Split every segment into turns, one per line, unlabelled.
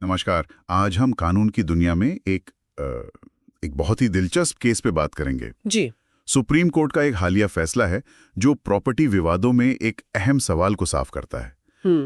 नमस्कार। आज हम कानून की दुनिया में एक बहुत ही दिलचस्प केस पे बात करेंगे
जी।
सुप्रीम कोर्ट का एक हालिया फैसला है जो प्रॉपर्टी विवादों में एक अहम सवाल को साफ करता है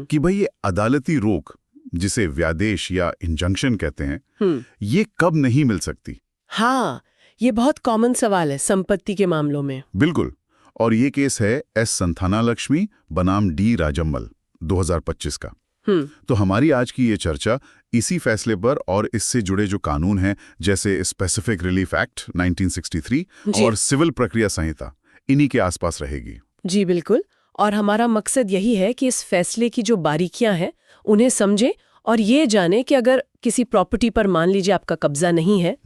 कि भाई ये अदालती रोक, जिसे व्यादेश या इंजंक्शन कहते हैं, ये कब नहीं मिल सकती।
हाँ, ये बहुत कॉमन सवाल है संपत्ति के मामलों में।
बिल्कुल। और ये केस है एस संथानालक्ष्मी बनाम डी राजम्मल 2025 का। तो हमारी आज की ये चर्चा इसी फैसले पर और इससे जुड़े जो कानून हैं, जैसे स्पेसिफिक रिलीफ एक्ट 1963 और सिविल प्रक्रिया संहिता, इन्हीं के आसपास रहेगी।
जी बिल्कुल। और हमारा मकसद यही है कि इस फैसले की जो बारीकियां हैं उन्हें समझें और ये जाने कि अगर किसी प्रॉपर्टी पर मान लीजिए आपका कब्जा नहीं है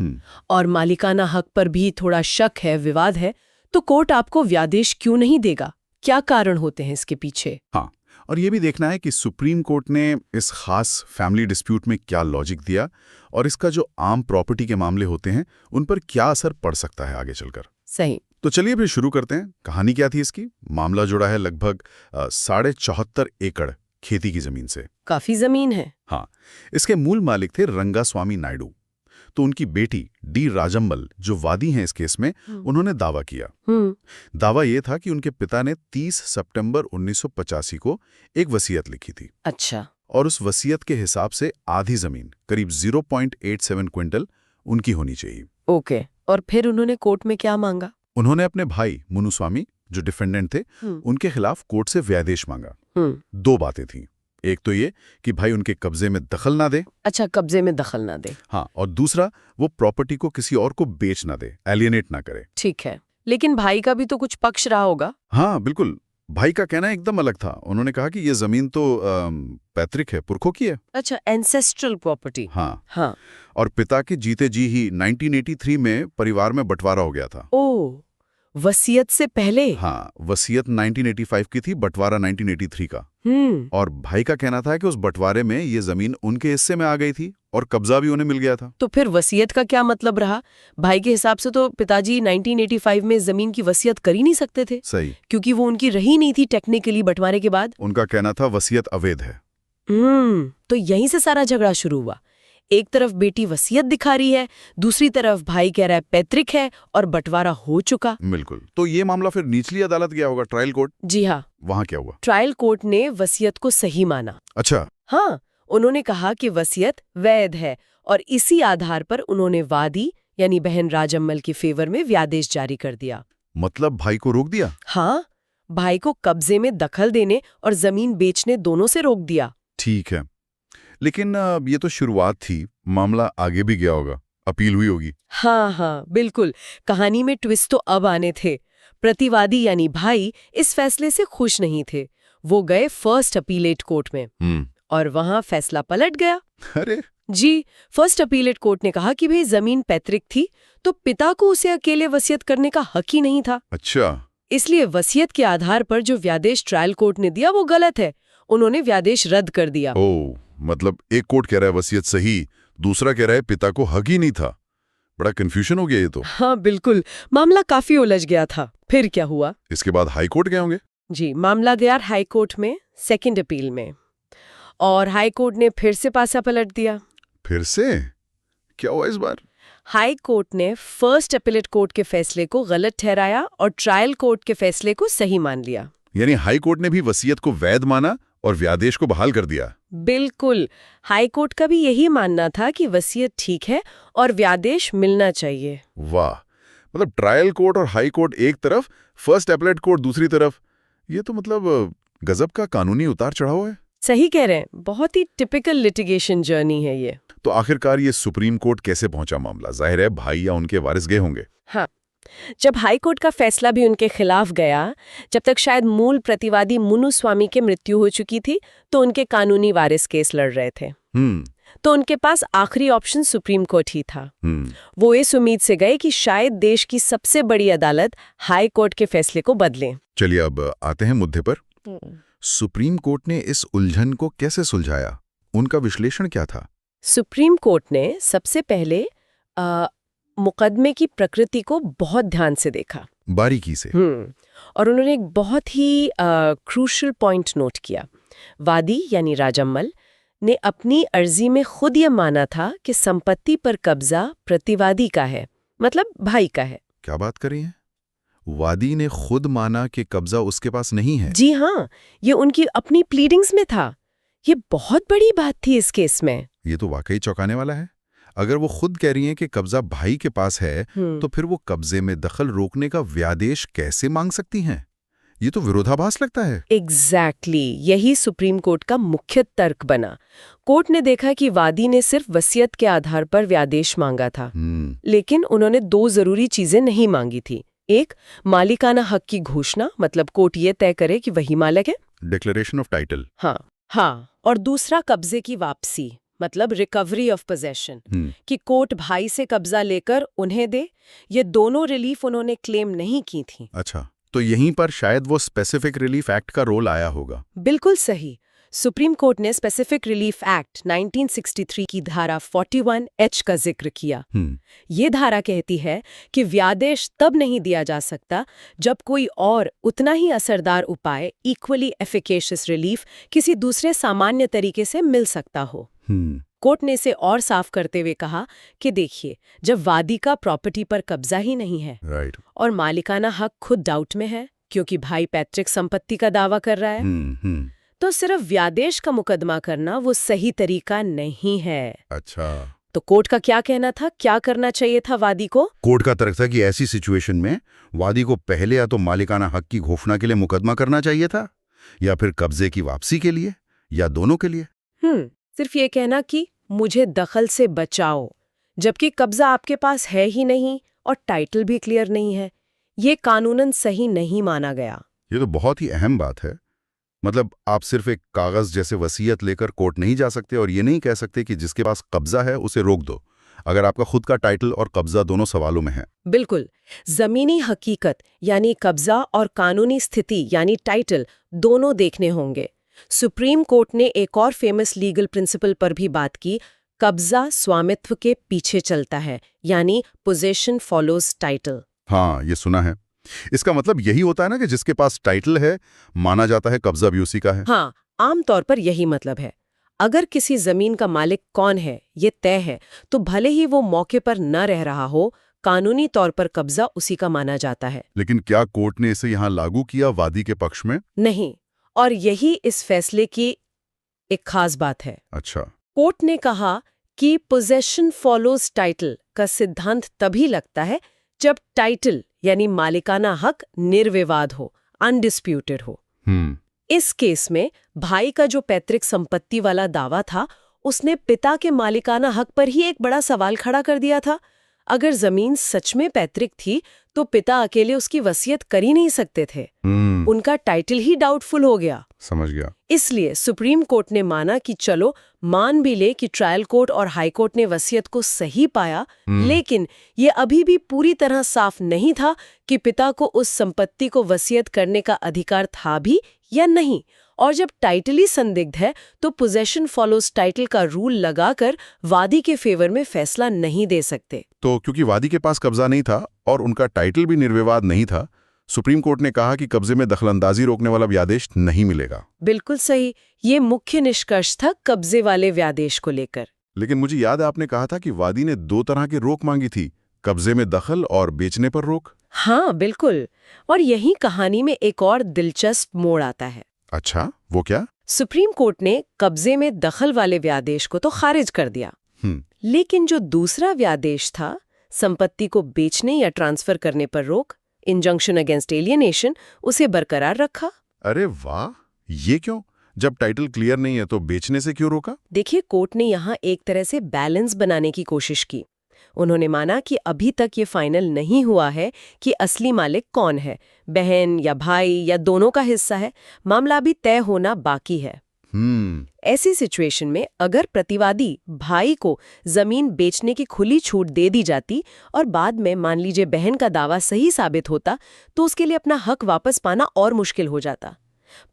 और मालिकाना हक पर भी थोड़ा शक है, विवाद है, तो कोर्ट आपको व्यादेश क्यों नहीं देगा, क्या कारण होते हैं इसके पीछे।
हाँ, और ये भी देखना है कि सुप्रीम कोर्ट ने इस खास फैमिली डिस्प्यूट में क्या लॉजिक दिया और इसका जो आम प्रॉपर्टी के मामले होते हैं उन पर क्या असर पड़ सकता है आगे चलकर।
सही।
तो चलिए फिर शुरू करते हैं। कहानी क्या थी इसकी? मामला जुड़ा है लगभग 74.5 एकड़ खेती की जमीन से।
काफी जमीन है।
हाँ, इसके मूल मालिक थे रंगास्वामी नायडू। तो उनकी बेटी डी राजम्मल जो वादी हैं इस केस में, उन्होंने दावा किया। दावा ये था कि उनके पिता ने 30 सितंबर 1985 को एक वसीयत लिखी थी।
अच्छा।
और उस वसीयत के हिसाब से आधी जमीन, करीब 0.87 क्विंटल, उनकी होनी चाहिए।
ओके। और फिर उन्होंने कोर्ट में क्या मांगा?
उन्होंने अपने भाई मुनुस्वामी जो डिफेंडेंट थे, उनके खिलाफ कोर्ट से व्यादेश मांगा। दो बातें थीं। एक तो ये कि भाई उनके कब्जे में दखल ना दे।
अच्छा, कब्जे में दखल ना दे।
हाँ, और दूसरा वो प्रॉपर्टी को किसी और को बेच ना दे, एलियनेट ना करे।
ठीक है, लेकिन भाई का भी तो कुछ पक्ष रहा होगा।
हाँ बिल्कुल। भाई का कहना एकदम अलग था। उन्होंने कहा कि ये जमीन तो पैतृक है, पुरखों की है।
अच्छा, एंसेस्ट्रल प्रॉपर्टी।
हाँ। और पिता के जीते जी ही 1983 में परिवार में बंटवारा हो गया था।
ओह, वसीयत से पहले?
हाँ, वसीयत 1985 की थी, बंटवारा 1983 का। और भाई का कहना था कि उस बंटवारे में ये जमीन उनके हिस्से में आ गई थी और कब्जा भी उन्हें मिल गया था।
तो फिर वसीयत का क्या मतलब रहा? भाई के हिसाब से तो पिताजी 1985 में जमीन की वसीयत कर ही नहीं सकते थे।
सही।
क्योंकि वो उनकी रही नहीं थी टेक्निकली बंटवारे के बाद।
उनका कहना था वसीयत अवैध है।
तो यहीं से सारा झगड़ा शुरू हुआ। एक तरफ बेटी वसीयत दिखा रही है, दूसरी तरफ भाई कह रहा है पैतृक है और बंटवारा हो चुका।
बिल्कुल। तो ये मामला फिर निचली अदालत गया होगा, ट्रायल कोर्ट।
जी हाँ।
वहाँ क्या हुआ?
ट्रायल कोर्ट ने वसीयत को सही माना।
अच्छा।
हाँ, उन्होंने कहा कि वसीयत वैध है और इसी आधार पर उन्होंने वादी यानी बहन राजम्मल के फेवर में व्यादेश जारी कर दिया।
मतलब भाई को रोक दिया?
हाँ, भाई को कब्जे में दखल देने और जमीन बेचने दोनों से रोक दिया।
ठीक है, लेकिन ये तो शुरुआत थी, मामला आगे भी गया होगा, अपील हुई होगी।
हाँ, बिल्कुल। कहानी में ट्विस्ट तो अब आने थे। प्रतिवादी यानी भाई इस फैसले से खुश नहीं थे। वो गए फर्स्ट अपीलेट कोर्ट में और वहां फैसला पलट गया।
अरे
जी, फर्स्ट अपीलेट कोर्ट ने कहा कि भाई जमीन पैतृक थी तो पिता को उसे अकेले वसीयत करने का हक ही नहीं था।
अच्छा।
इसलिए वसीयत के आधार पर जो व्यादेश ट्रायल कोर्ट ने दिया वो गलत है। उन्होंने व्यादेश रद्द कर दिया।
ओह, मतलब एक कोर्ट कह रहा है वसीयत सही, दूसरा कह रहा है पिता को हक ही नहीं था। बड़ा कंफ्यूजन हो गया ये तो।
हाँ बिल्कुल, मामला काफी उलझ गया था। फिर क्या हुआ?
इसके बाद हाई कोर्ट गए होंगे।
जी, मामला गया हाई कोर्ट में, सेकंड अपील में, और हाई कोर्ट ने फिर से पासा पलट दिया।
फिर से? क्या हुआ इस बार?
हाई कोर्ट ने फर्स्ट अपीलेट कोर्ट के फैसले को गलत ठहराया और ट्रायल कोर्ट के फैसले को सही मान लिया।
यानी हाई कोर्ट ने भी वसीयत को वैध माना और व्यादेश को बहाल कर दिया।
बिल्कुल। हाई कोर्ट का भी यही मानना था कि वसीयत ठीक है और व्यादेश मिलना चाहिए।
वाह, मतलब ट्रायल कोर्ट और हाई कोर्ट एक तरफ, फर्स्ट अपीलेट कोर्ट दूसरी तरफ। ये तो मतलब गजब का कानूनी उतार चढ़ाव है।
सही कह रहे हैं, बहुत ही टिपिकल लिटिगेशन जर्नी है ये।
तो आखिरकार ये सुप्रीम कोर्ट कैसे पहुंचा मामला? जाहिर है भाई या उनके वारिस गए होंगे।
हाँ, जब हाई कोर्ट का फैसला भी उनके खिलाफ गया, जब तक शायद मूल प्रतिवादी मुनुस्वामी की मृत्यु हो चुकी थी, तो उनके कानूनी वारिस केस लड़ रहे थे। तो उनके पास आखिरी ऑप्शन सुप्रीम कोर्ट ही था। वो इस उम्मीद से गए कि शायद देश की सबसे बड़ी अदालत हाई कोर्ट के फैसले को बदले।
चलिए अब आते हैं मुद्दे पर। सुप्रीम कोर्ट ने इस उलझन को कैसे सुलझाया? उनका विश्लेषण क्या था?
सुप्रीम कोर्ट ने सबसे पहले मुकदमे की प्रकृति को बहुत ध्यान से देखा,
बारीकी से।
और उन्होंने एक बहुत ही क्रूशल पॉइंट नोट किया। वादी यानी राजम्मल ने अपनी अर्जी में खुद ये माना था कि संपत्ति पर कब्जा प्रतिवादी का है, मतलब भाई का है।
क्या बात कर रही हैं? वादी ने खुद माना कि कब्जा उसके पास नहीं है?
जी हाँ, ये उनकी अपनी प्लीडिंग्स में था। ये बहुत बड़ी बात थी इस केस में।
ये तो वाकई चौंकाने वाला है। अगर वो खुद कह रही हैं कि कब्जा भाई के पास है, तो फिर वो कब्जे में दखल रोकने का व्यादेश कैसे मांग सकती हैं? ये तो विरोधाभास लगता है।
एग्जैक्टली, यही सुप्रीम कोर्ट का मुख्य तर्क बना। कोर्ट ने देखा कि वादी ने सिर्फ वसीयत के आधार पर व्यादेश मांगा था, लेकिन उन्होंने 2 जरूरी चीजें नहीं मांगी थी। एक, मालिकाना हक की घोषणा, मतलब कोर्ट ये तय करे कि वही मालिक है,
डिक्लेरेशन ऑफ टाइटल।
हाँ, और दूसरा कब्जे की वापसी, मतलब रिकवरी ऑफ पोजेशन, कि कोर्ट भाई से कब्जा लेकर उन्हें दे। ये दोनों रिलीफ उन्होंने क्लेम नहीं की थी।
अच्छा, तो यहीं पर शायद वो स्पेसिफिक रिलीफ एक्ट का रोल आया होगा।
बिल्कुल सही। सुप्रीम कोर्ट ने स्पेसिफिक रिलीफ एक्ट 1963 की धारा 41H का जिक्र किया। ये धारा कहती है कि व्यादेश तब नहीं दिया जा सकता जब कोई और उतना ही असरदार उपाय, इक्वली एफिकेशियस रिलीफ, किसी दूसरे सामान्य तरीके से मिल सकता हो। कोर्ट ने इसे और साफ करते हुए कहा कि देखिए, जब वादी का प्रॉपर्टी पर कब्जा ही नहीं है, और मालिकाना हक खुद डाउट में है क्योंकि भाई पैतृक संपत्ति का दावा कर रहा है, तो सिर्फ व्यादेश का मुकदमा करना वो सही तरीका नहीं है।
अच्छा,
तो कोर्ट का क्या कहना था, क्या करना चाहिए था वादी को?
कोर्ट का तर्क था कि ऐसी सिचुएशन में वादी को पहले या तो मालिकाना हक की घोषणा के लिए मुकदमा करना चाहिए था, या फिर कब्जे की वापसी के लिए, या दोनों के लिए।
सिर्फ ये कहना कि मुझे दखल से बचाओ, जबकि कब्जा आपके पास है ही नहीं और टाइटल भी क्लियर नहीं है, ये कानूनन सही नहीं माना गया।
ये तो बहुत ही अहम बात है। मतलब आप सिर्फ एक कागज जैसे वसीयत लेकर कोर्ट नहीं जा सकते और ये नहीं कह सकते कि जिसके पास कब्जा है उसे रोक दो, अगर आपका खुद का टाइटल और कब्जा दोनों सवालों में है।
बिल्कुल, जमीनी हकीकत यानी कब्जा और कानूनी स्थिति यानी टाइटल दोनों देखने होंगे। सुप्रीम कोर्ट ने एक और फेमस लीगल प्रिंसिपल पर भी बात की, कब्जा स्वामित्व के पीछे चलता है, यानी पोजेशन फॉलोज टाइटल।
हाँ, ये सुना है। इसका मतलब यही होता है ना कि जिसके पास टाइटल है, माना जाता है कब्जा भी उसी का है।
हाँ, आमतौर पर यही मतलब है। अगर किसी जमीन का मालिक कौन है ये तय है, तो भले ही वो मौके पर न रह रहा हो, कानूनी तौर पर कब्जा उसी का माना जाता है।
लेकिन क्या कोर्ट ने इसे यहाँ लागू किया वादी के पक्ष में?
नहीं, और यही इस फैसले की एक खास बात है।
अच्छा,
कोर्ट ने कहा कि पोजेशन फॉलोज टाइटल का सिद्धांत तभी लगता है जब टाइटल यानी मालिकाना हक निर्विवाद हो, अनडिस्प्यूटेड हो। इस केस में भाई का जो पैतृक संपत्ति वाला दावा था, उसने पिता के मालिकाना हक पर ही एक बड़ा सवाल खड़ा कर दिया था। अगर जमीन सच में पैतृक थी तो पिता अकेले उसकी वसीयत कर ही नहीं सकते थे। उनका टाइटल ही डाउटफुल हो गया।
समझ गया।
इसलिए सुप्रीम कोर्ट ने माना कि चलो मान भी ले कि ट्रायल कोर्ट और हाई कोर्ट ने वसीयत को सही पाया, लेकिन ये अभी भी पूरी तरह साफ नहीं था कि पिता को उस संपत्ति को वसीयत करने का अधिकार था भी या नहीं। और जब टाइटल ही संदिग्ध है तो पोजेशन फॉलोज टाइटल का रूल लगाकर वादी के फेवर में फैसला नहीं दे सकते।
तो क्योंकि वादी के पास कब्जा नहीं था और उनका टाइटल भी निर्विवाद नहीं था, सुप्रीम कोर्ट ने कहा कि कब्जे में दखलंदाजी रोकने वाला व्यादेश नहीं मिलेगा।
बिल्कुल सही, ये मुख्य निष्कर्ष था कब्जे वाले व्यादेश को लेकर।
लेकिन मुझे याद है आपने कहा था कि वादी ने 2 तरह की रोक मांगी थी, कब्जे में दखल और बेचने पर रोक।
हाँ बिल्कुल, और यही कहानी में एक और दिलचस्प मोड़ आता है।
अच्छा, वो क्या?
सुप्रीम कोर्ट ने कब्जे में दखल वाले व्यादेश को तो खारिज कर दिया, लेकिन जो दूसरा व्यादेश था, संपत्ति को बेचने या ट्रांसफर करने पर रोक, इंजंक्शन अगेंस्ट एलियनेशन, उसे बरकरार रखा।
अरे वाह, ये क्यों? जब टाइटल क्लियर नहीं है तो बेचने से क्यों रोका?
देखिए, कोर्ट ने यहाँ एक तरह से बैलेंस बनाने की कोशिश की। उन्होंने माना कि अभी तक ये फाइनल नहीं हुआ है कि असली मालिक कौन है, बहन या भाई या दोनों का हिस्सा है, मामला भी तय होना बाकी है। ऐसी सिचुएशन में अगर प्रतिवादी भाई को जमीन बेचने की खुली छूट दे दी जाती और बाद में मान लीजिए बहन का दावा सही साबित होता, तो उसके लिए अपना हक वापस पाना और मुश्किल हो जाता।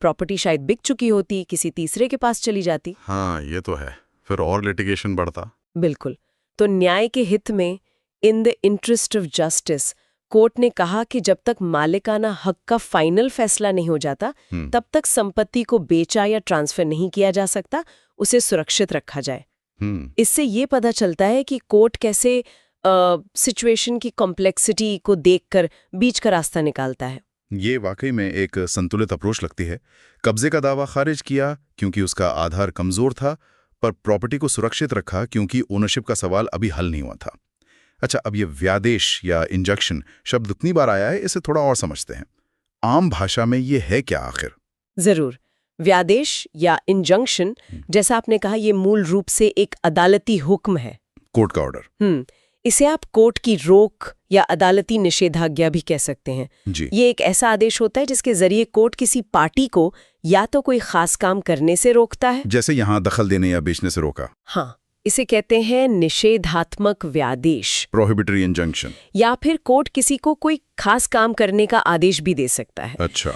प्रॉपर्टी शायद बिक चुकी होती, किसी तीसरे के पास चली जाती।
हाँ, ये तो है, फिर और लिटिगेशन बढ़ता।
बिल्कुल। तो न्याय के हित में, in the interest of justice, court ने कहा कि जब तक मालिकाना हक का फाइनल फैसला नहीं हो जाता तब तक संपत्ति को बेचा या ट्रांसफर नहीं किया जा सकता, उसे सुरक्षित रखा जाए। इससे ये पता चलता है कि कोर्ट कैसे सिचुएशन की कॉम्प्लेक्सिटी को देखकर बीच का रास्ता निकालता है।
ये वाकई में एक संतुलित अप्रोच लगती है। कब्जे का दावा खारिज किया क्योंकि उसका आधार कमजोर था, पर प्रॉपर्टी को सुरक्षित रखा क्योंकि ओनरशिप का सवाल अभी हल नहीं हुआ था। अच्छा, अब ये व्यादेश या इंजंक्शन शब्द इतनी बार आया है, इसे थोड़ा और समझते हैं। आम भाषा में ये है क्या आखिर?
जरूर। व्यादेश या इंजंक्शन, जैसा आपने कहा, ये मूल रूप से एक अदालती हुक्म है,
कोर्ट का ऑर्डर।
इसे आप कोर्ट की रोक या अदालती निषेधाज्ञा भी कह सकते हैं
जी।
ये एक ऐसा आदेश होता है जिसके जरिए कोर्ट किसी पार्टी को या तो कोई खास काम करने से रोकता है,
जैसे यहाँ दखल देने या बेचने से रोका।
हाँ, इसे कहते हैं निषेधात्मक व्यादेश,
प्रोहिबिटरी इंजंक्शन।
या फिर कोर्ट किसी को कोई खास काम करने का आदेश भी दे सकता है।
अच्छा।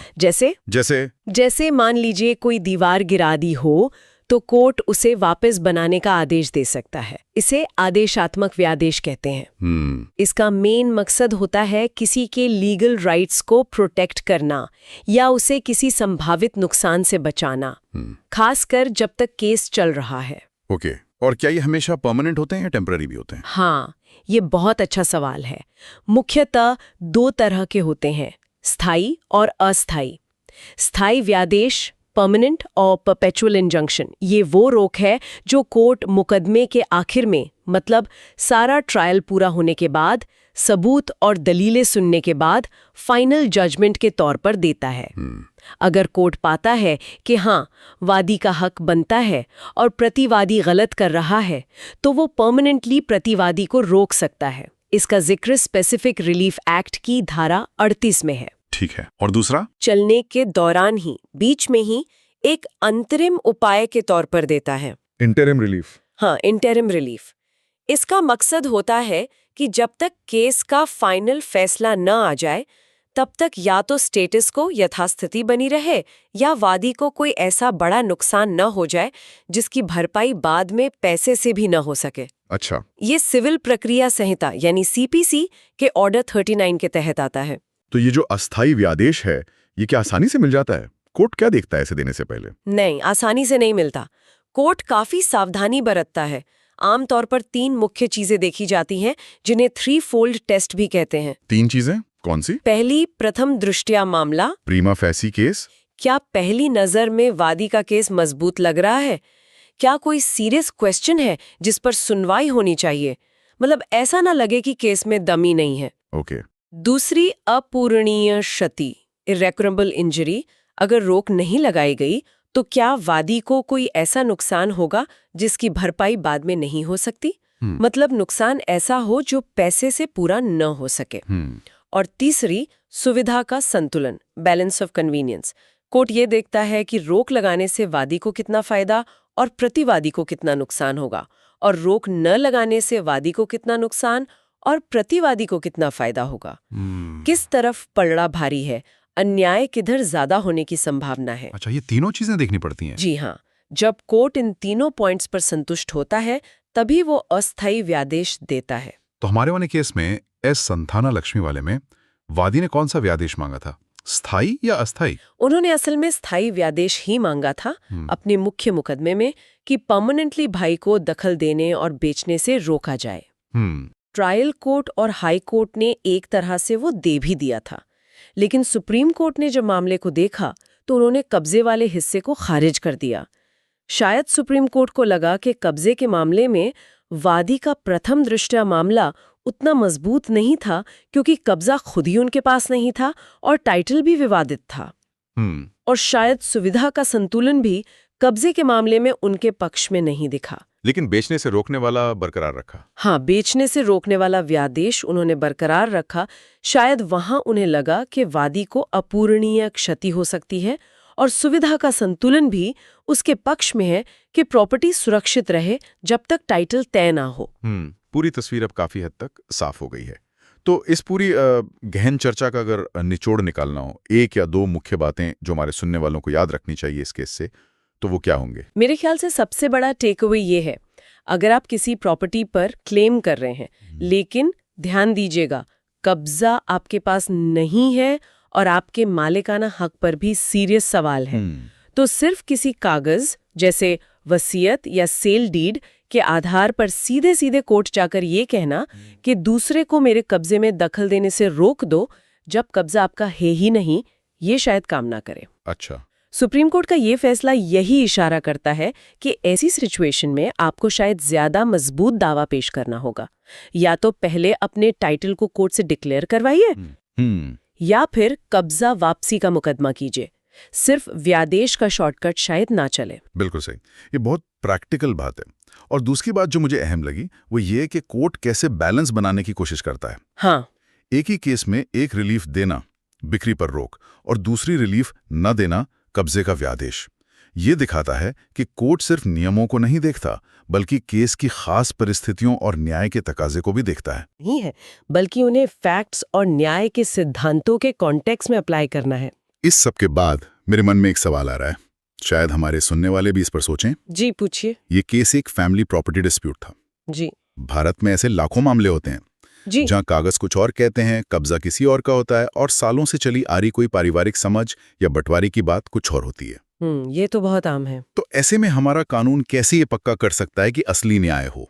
जैसे मान लीजिए कोई दीवार गिरा दी हो तो कोर्ट उसे वापस बनाने का आदेश दे सकता है। इसे आदेशात्मक व्यादेश कहते हैं। इसका मेन मकसद होता है किसी के लीगल राइट्स को प्रोटेक्ट करना या उसे किसी संभावित नुकसान से बचाना, खासकर जब तक केस चल रहा है।
ओके। और क्या ये हमेशा परमानेंट होते हैं या टेम्पररी भी होते हैं?
हाँ, ये बहुत अच्छा सवाल है। मुख्यतः 2 तरह के होते हैं, स्थायी और अस्थायी। स्थायी व्यादेश, परमानेंट और परपेचुअल इंजंक्शन, ये वो रोक है जो कोर्ट मुकदमे के आखिर में, मतलब सारा ट्रायल पूरा होने के बाद, सबूत और दलीलें सुनने के बाद फाइनल जजमेंट के तौर पर देता है। अगर कोर्ट पाता है कि हाँ, वादी का हक बनता है और प्रतिवादी गलत कर रहा है, तो वो परमानेंटली प्रतिवादी को रोक सकता है। इसका जिक्र स्पेसिफिक रिलीफ एक्ट की धारा 38 में है।
ठीक है। और दूसरा?
चलने के दौरान ही, बीच में ही एक अंतरिम उपाय के तौर पर देता है।
Interim relief.
हाँ, इंटरिम रिलीफ। इसका मकसद होता है कि जब तक केस का फाइनल फैसला न आ जाए तब तक या तो स्टेटस को यथास्थिति बनी रहे या वादी को कोई ऐसा बड़ा नुकसान न हो जाए जिसकी भरपाई बाद में पैसे से भी न हो सके।
अच्छा।
ये सिविल प्रक्रिया संहिता यानी सीपीसी के ऑर्डर 39 के तहत आता है।
तो ये जो अस्थायी व्यादेश है, ये क्या आसानी से मिल जाता है? कोर्ट क्या देखता है इसे देने से पहले?
नहीं, आसानी से नहीं मिलता। कोर्ट काफी सावधानी बरतता है। आमतौर पर 3 मुख्य चीजें देखी जाती हैं, जिन्हें 3-fold टेस्ट भी कहते हैं।
3 चीजें कौन सी?
पहली, प्रथम दृष्टया मामला,
प्रीमा फेसी केस।
क्या पहली नजर में वादी का केस मजबूत लग रहा है? क्या कोई सीरियस क्वेश्चन है जिस पर सुनवाई होनी चाहिए? मतलब ऐसा ना लगे कि केस में दमी नहीं है।
ओके।
दूसरी, अपूरणीय क्षति, इरेक्रेबल इंजरी। अगर रोक नहीं लगाई गई तो क्या वादी को कोई ऐसा नुकसान होगा जिसकी भरपाई बाद में नहीं हो सकती? मतलब नुकसान ऐसा हो जो पैसे से पूरा न हो सके। और तीसरी, सुविधा का संतुलन, बैलेंस ऑफ कन्वीनियंस। कोर्ट ये देखता है कि रोक लगाने से वादी को कितना फायदा और प्रतिवादी को कितना नुकसान होगा, और रोक न लगाने से वादी को कितना नुकसान और प्रतिवादी को कितना फायदा होगा। किस तरफ पलड़ा भारी है, अन्याय किधर ज्यादा होने की संभावना है।
अच्छा, ये तीनों चीजें देखनी पड़ती हैं।
जी हाँ। जब कोर्ट इन तीनों पॉइंट्स पर संतुष्ट होता है तभी वो अस्थायी व्यादेश देता है।
तो हमारे वाले केस में एस संथाना लक्ष्मी वाले में वादी ने कौन सा व्यादेश मांगा था, स्थायी या अस्थायी?
उन्होंने असल में स्थायी व्यादेश ही मांगा था अपने मुख्य मुकदमे में, कि परमानेंटली भाई को दखल देने और बेचने से रोका जाए। ट्रायल कोर्ट और हाई कोर्ट ने एक तरह से वो दे भी दिया था, लेकिन सुप्रीम कोर्ट ने जब मामले को देखा तो उन्होंने कब्जे वाले हिस्से को खारिज कर दिया। शायद सुप्रीम कोर्ट को लगा कि कब्जे के मामले में वादी का प्रथम दृष्टया मामला उतना मजबूत नहीं था, क्योंकि कब्जा खुद ही उनके पास नहीं था और टाइटल भी विवादित था। और शायद सुविधा का संतुलन भी कब्जे के मामले में उनके पक्ष में नहीं दिखा।
लेकिन बेचने से रोकने वाला बरकरार रखा।
हाँ, बेचने से रोकने वाला व्यादेश उन्होंने बरकरार रखा। शायद वहां उन्हें लगा कि वादी को अपूरणीय क्षति हो सकती है और सुविधा का संतुलन भी उसके पक्ष में है कि प्रॉपर्टी सुरक्षित रहे जब तक टाइटल तय ना हो।
पूरी तस्वीर अब काफी हद तक साफ हो गई है। तो इस पूरी गहन चर्चा का अगर निचोड़ निकालना हो, 1 या 2 मुख्य बातें जो हमारे सुनने वालों को याद रखनी चाहिए इस केस से, तो वो क्या होंगे?
मेरे ख्याल से सबसे बड़ा टेक अवे ये है, अगर आप किसी प्रॉपर्टी पर क्लेम कर रहे हैं, लेकिन ध्यान दीजिएगा, कब्जा आपके पास नहीं है और आपके मालिकाना हक पर भी सीरियस सवाल है, तो सिर्फ किसी कागज जैसे वसीयत या सेल डीड के आधार पर सीधे सीधे कोर्ट जाकर ये कहना कि दूसरे को मेरे कब्जे में दखल देने से रोक दो जब कब्जा आपका है ही नहीं, ये शायद काम ना करे।
अच्छा,
सुप्रीम कोर्ट का ये फैसला यही इशारा करता है कि ऐसी सिचुएशन में आपको शायद ज्यादा मजबूत दावा पेश करना होगा। या तो पहले अपने टाइटल को कोर्ट से डिक्लेयर करवाइए या फिर कब्जा वापसी का मुकदमा कीजिए। सिर्फ व्यादेश का शॉर्टकट शायद ना चले।
बिल्कुल सही, ये बहुत प्रैक्टिकल बात है। और दूसरी बात जो मुझे अहम लगी वो ये कि कोर्ट कैसे बैलेंस बनाने की कोशिश करता है।
हाँ,
एक ही केस में एक रिलीफ देना, बिक्री पर रोक, और दूसरी रिलीफ न देना, कब्जे का व्यादेश। ये दिखाता है कि कोर्ट सिर्फ नियमों को नहीं देखता बल्कि केस की खास परिस्थितियों और न्याय के तकाजे को भी देखता है।
नहीं है, बल्कि उन्हें फैक्ट्स और न्याय के सिद्धांतों के कॉन्टेक्स्ट में अप्लाई करना है।
इस सब के बाद मेरे मन में एक सवाल आ रहा है, शायद हमारे सुनने वाले भी इस पर सोचें।
जी पूछिए।
ये केस एक फैमिली प्रॉपर्टी डिस्प्यूट था।
जी।
भारत में ऐसे लाखों मामले होते हैं
जी।
जहां कागज कुछ और कहते हैं, कब्जा किसी और का होता है, और सालों से चली आ रही कोई पारिवारिक समझ या बंटवारे की बात कुछ और होती है।
ये तो बहुत आम है।
तो ऐसे में हमारा कानून कैसे ये पक्का कर सकता है कि असली न्याय हो?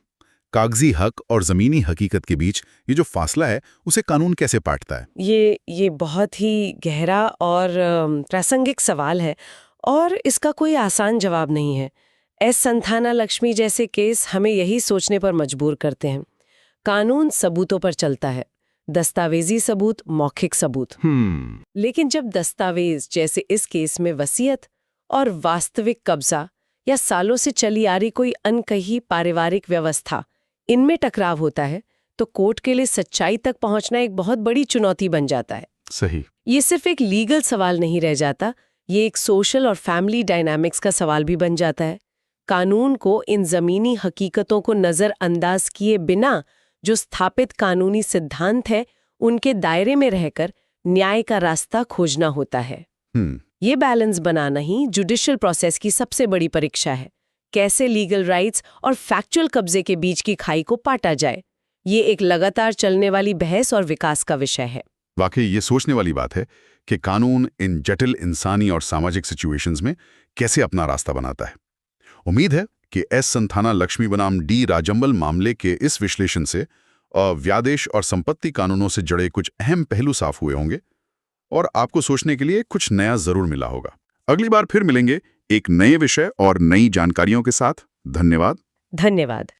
कागजी हक और जमीनी हकीकत के बीच ये जो फासला है उसे कानून कैसे पाटता है?
ये बहुत ही गहरा और प्रासंगिक सवाल है और इसका कोई आसान जवाब नहीं है। एस संथाना लक्ष्मी जैसे केस हमें यही सोचने पर मजबूर करते हैं। कानून सबूतों पर चलता है, दस्तावेजी सबूत, मौखिक सबूत। लेकिन जब दस्तावेज जैसे इस केस में वसीयत और वास्तविक कब्जा या सालों से चली आ रही कोई अनकही पारिवारिक व्यवस्था, इनमें टकराव होता है तो कोर्ट के लिए सच्चाई तक पहुंचना एक बहुत बड़ी चुनौती बन जाता है।
सही।
ये सिर्फ एक लीगल सवाल नहीं रह जाता, ये एक सोशल और फैमिली डायनामिक्स का सवाल भी बन जाता है। कानून को इन जमीनी हकीकतों को नजरअंदाज किए बिना जो स्थापित कानूनी सिद्धांत है उनके दायरे में रहकर न्याय का रास्ता खोजना होता है। ये बैलेंस बनाना ही जुडिशियल प्रोसेस की सबसे बड़ी परीक्षा है। कैसे लीगल राइट्स और फैक्चुअल कब्जे के बीच की खाई को पाटा जाए, ये एक लगातार चलने वाली बहस और विकास का विषय है।
वाकई ये सोचने वाली बात है कि कानून इन जटिल इंसानी और सामाजिक सिचुएशंस में कैसे अपना रास्ता बनाता है। उम्मीद है कि एस संथाना लक्ष्मी बनाम डी राजम्बल मामले के इस विश्लेषण से व्यादेश और संपत्ति कानूनों से जुड़े कुछ अहम पहलू साफ हुए होंगे और आपको सोचने के लिए कुछ नया जरूर मिला होगा। अगली बार फिर मिलेंगे एक नए विषय और नई जानकारियों के साथ। धन्यवाद।